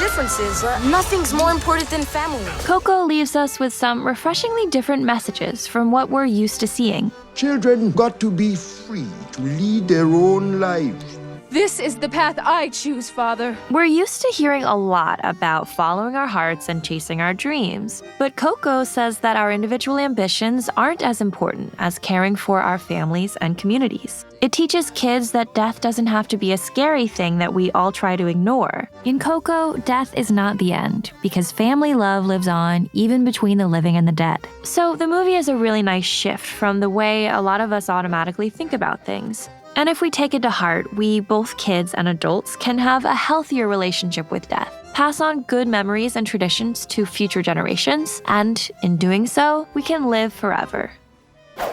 differences. Nothing's more important than family. Coco leaves us with some refreshingly different messages from what we're used to seeing. Children got to be free to lead their own lives. This is the path I choose, Father. We're used to hearing a lot about following our hearts and chasing our dreams, but Coco says that our individual ambitions aren't as important as caring for our families and communities. It teaches kids that death doesn't have to be a scary thing that we all try to ignore. In Coco, death is not the end, because family love lives on even between the living and the dead. So the movie is a really nice shift from the way a lot of us automatically think about things. And if we take it to heart, we, both kids and adults, can have a healthier relationship with death, pass on good memories and traditions to future generations, and in doing so, we can live forever.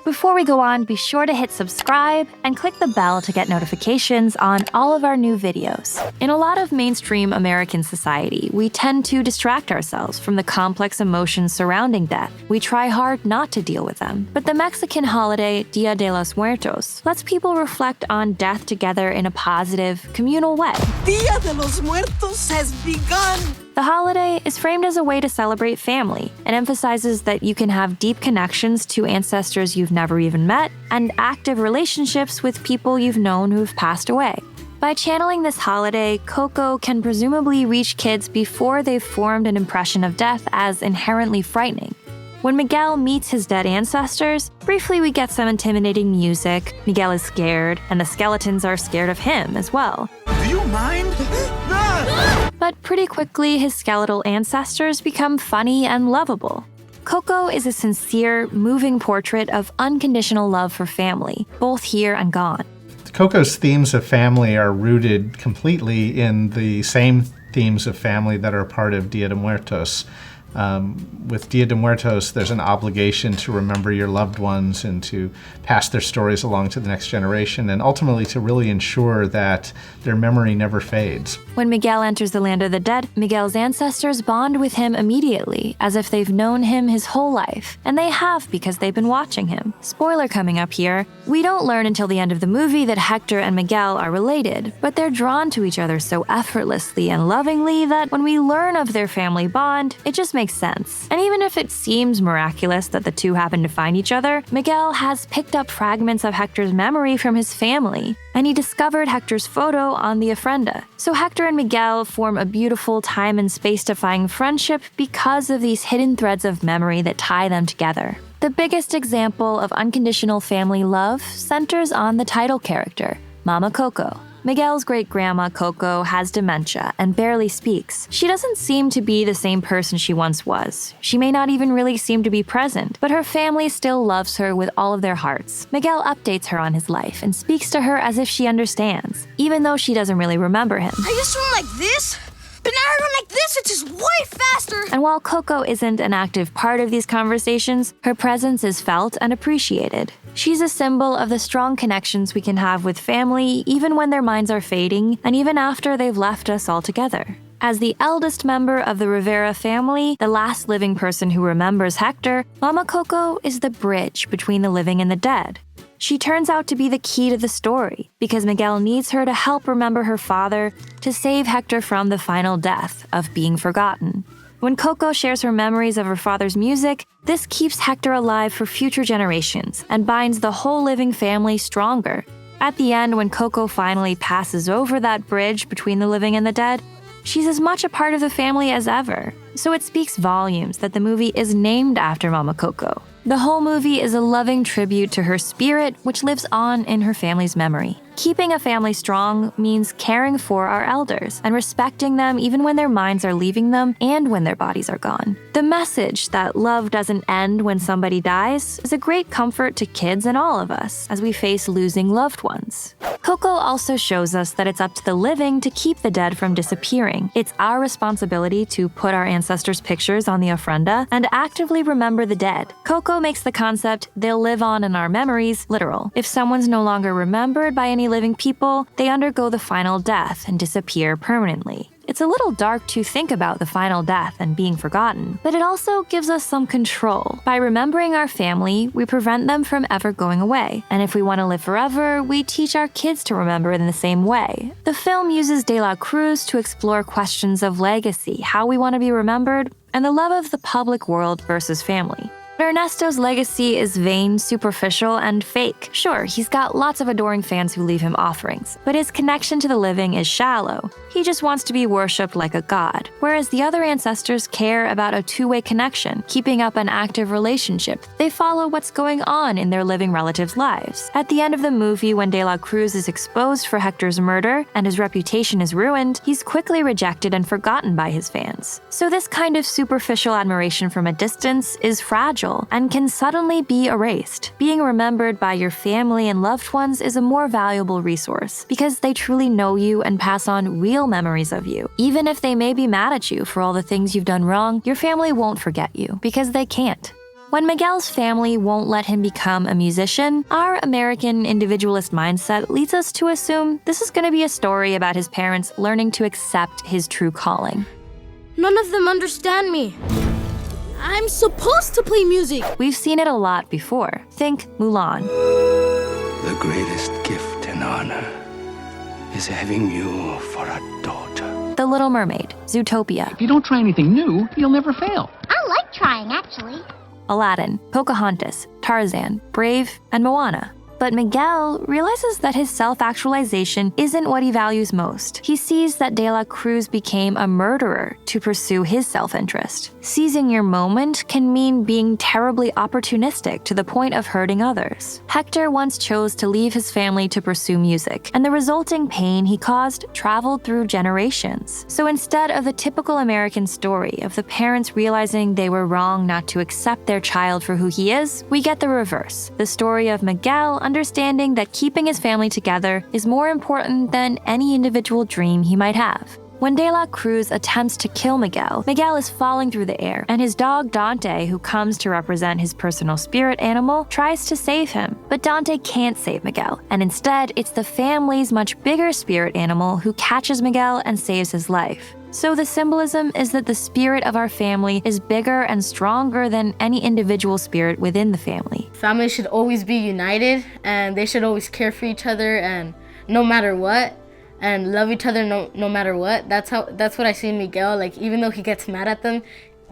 Before we go on, be sure to hit subscribe and click the bell to get notifications on all of our new videos. In a lot of mainstream American society, we tend to distract ourselves from the complex emotions surrounding death. We try hard not to deal with them. But the Mexican holiday Dia de los Muertos lets people reflect on death together in a positive, communal way. Dia de los Muertos has begun. The holiday is framed as a way to celebrate family and emphasizes that you can have deep connections to ancestors you've never even met and active relationships with people you've known who've passed away. By channeling this holiday, Coco can presumably reach kids before they've formed an impression of death as inherently frightening. When Miguel meets his dead ancestors, briefly we get some intimidating music, Miguel is scared, and the skeletons are scared of him as well. Do you mind? But pretty quickly, his skeletal ancestors become funny and lovable. Coco is a sincere, moving portrait of unconditional love for family, both here and gone. Coco's themes of family are rooted completely in the same themes of family that are part of Dia de Muertos. With Dia de Muertos, there's an obligation to remember your loved ones and to pass their stories along to the next generation, and ultimately to really ensure that their memory never fades. When Miguel enters the land of the dead, Miguel's ancestors bond with him immediately, as if they've known him his whole life, and they have because they've been watching him. Spoiler coming up here, we don't learn until the end of the movie that Hector and Miguel are related, but they're drawn to each other so effortlessly and lovingly that when we learn of their family bond, it just makes sense. And even if it seems miraculous that the two happen to find each other, Miguel has picked up fragments of Hector's memory from his family, and he discovered Hector's photo on the ofrenda. So Hector and Miguel form a beautiful time and space-defying friendship because of these hidden threads of memory that tie them together. The biggest example of unconditional family love centers on the title character, Mama Coco. Miguel's great-grandma, Coco, has dementia and barely speaks. She doesn't seem to be the same person she once was. She may not even really seem to be present, but her family still loves her with all of their hearts. Miguel updates her on his life and speaks to her as if she understands, even though she doesn't really remember him. I used to run like this, but now I run like this, it's just way faster. And while Coco isn't an active part of these conversations, her presence is felt and appreciated. She's a symbol of the strong connections we can have with family even when their minds are fading and even after they've left us altogether. As the eldest member of the Rivera family, the last living person who remembers Hector, Mama Coco is the bridge between the living and the dead. She turns out to be the key to the story because Miguel needs her to help remember her father to save Hector from the final death of being forgotten. When Coco shares her memories of her father's music, this keeps Hector alive for future generations and binds the whole living family stronger. At the end, when Coco finally passes over that bridge between the living and the dead, she's as much a part of the family as ever. So it speaks volumes that the movie is named after Mama Coco. The whole movie is a loving tribute to her spirit, which lives on in her family's memory. Keeping a family strong means caring for our elders and respecting them even when their minds are leaving them and when their bodies are gone. The message that love doesn't end when somebody dies is a great comfort to kids and all of us as we face losing loved ones. Coco also shows us that it's up to the living to keep the dead from disappearing. It's our responsibility to put our ancestors' pictures on the ofrenda and actively remember the dead. Coco makes the concept "they'll live on in our memories" literal. If someone's no longer remembered by any living people, they undergo the final death and disappear permanently. It's a little dark to think about the final death and being forgotten, but it also gives us some control. By remembering our family, we prevent them from ever going away. And if we want to live forever, we teach our kids to remember in the same way. The film uses De La Cruz to explore questions of legacy, how we want to be remembered, and the love of the public world versus family. Ernesto's legacy is vain, superficial, and fake. Sure, he's got lots of adoring fans who leave him offerings, but his connection to the living is shallow. He just wants to be worshipped like a god, whereas the other ancestors care about a two-way connection, keeping up an active relationship. They follow what's going on in their living relatives' lives. At the end of the movie, when De La Cruz is exposed for Hector's murder and his reputation is ruined, he's quickly rejected and forgotten by his fans. So this kind of superficial admiration from a distance is fragile and can suddenly be erased. Being remembered by your family and loved ones is a more valuable resource because they truly know you and pass on real memories of you. Even if they may be mad at you for all the things you've done wrong, your family won't forget you because they can't. When Miguel's family won't let him become a musician, our American individualist mindset leads us to assume this is going to be a story about his parents learning to accept his true calling. None of them understand me. I'm supposed to play music. We've seen it a lot before. Think Mulan. The greatest gift and honor is having you for a daughter. The Little Mermaid, Zootopia. If you don't try anything new, you'll never fail. I like trying, actually. Aladdin, Pocahontas, Tarzan, Brave, and Moana. But Miguel realizes that his self-actualization isn't what he values most. He sees that De La Cruz became a murderer to pursue his self-interest. Seizing your moment can mean being terribly opportunistic to the point of hurting others. Hector once chose to leave his family to pursue music, and the resulting pain he caused traveled through generations. So instead of the typical American story of the parents realizing they were wrong not to accept their child for who he is, we get the reverse. The story of Miguel understanding that keeping his family together is more important than any individual dream he might have. When De La Cruz attempts to kill Miguel, Miguel is falling through the air, and his dog Dante, who comes to represent his personal spirit animal, tries to save him. But Dante can't save Miguel, and instead, it's the family's much bigger spirit animal who catches Miguel and saves his life. So the symbolism is that the spirit of our family is bigger and stronger than any individual spirit within the family. Families should always be united, and they should always care for each other, and no matter what, and love each other no matter what. That's what I see in Miguel. Like, even though he gets mad at them,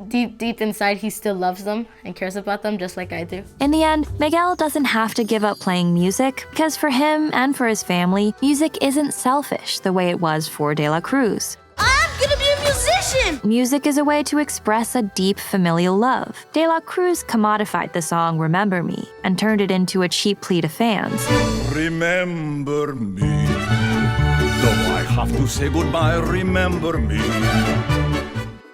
deep inside he still loves them and cares about them just like I do. In the end, Miguel doesn't have to give up playing music because for him and for his family, music isn't selfish the way it was for De La Cruz. I'm gonna be a musician! Music is a way to express a deep familial love. De La Cruz commodified the song Remember Me and turned it into a cheap plea to fans. Remember me. Though I have to say goodbye, remember me.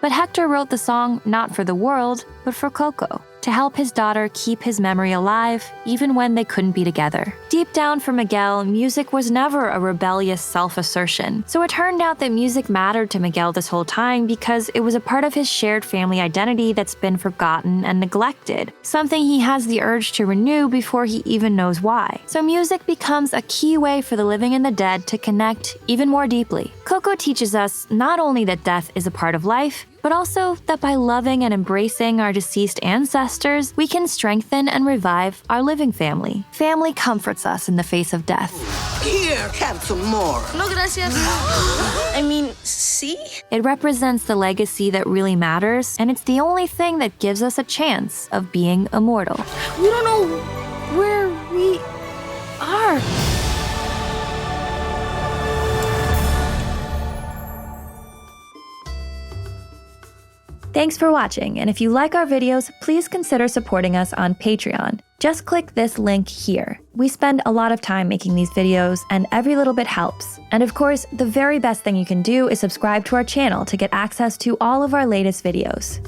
But Hector wrote the song not for the world, but for Coco, to help his daughter keep his memory alive even when they couldn't be together. Deep down for Miguel, music was never a rebellious self-assertion. So it turned out that music mattered to Miguel this whole time because it was a part of his shared family identity that's been forgotten and neglected, something he has the urge to renew before he even knows why. So music becomes a key way for the living and the dead to connect even more deeply. Coco teaches us not only that death is a part of life, but also that by loving and embracing our deceased ancestors, we can strengthen and revive our living family. Family comforts us in the face of death. Here, have some more. No gracias. I mean, see? It represents the legacy that really matters, and it's the only thing that gives us a chance of being immortal. We don't know where we are. Thanks for watching, and if you like our videos, please consider supporting us on Patreon. Just click this link here. We spend a lot of time making these videos, and every little bit helps. And of course, the very best thing you can do is subscribe to our channel to get access to all of our latest videos.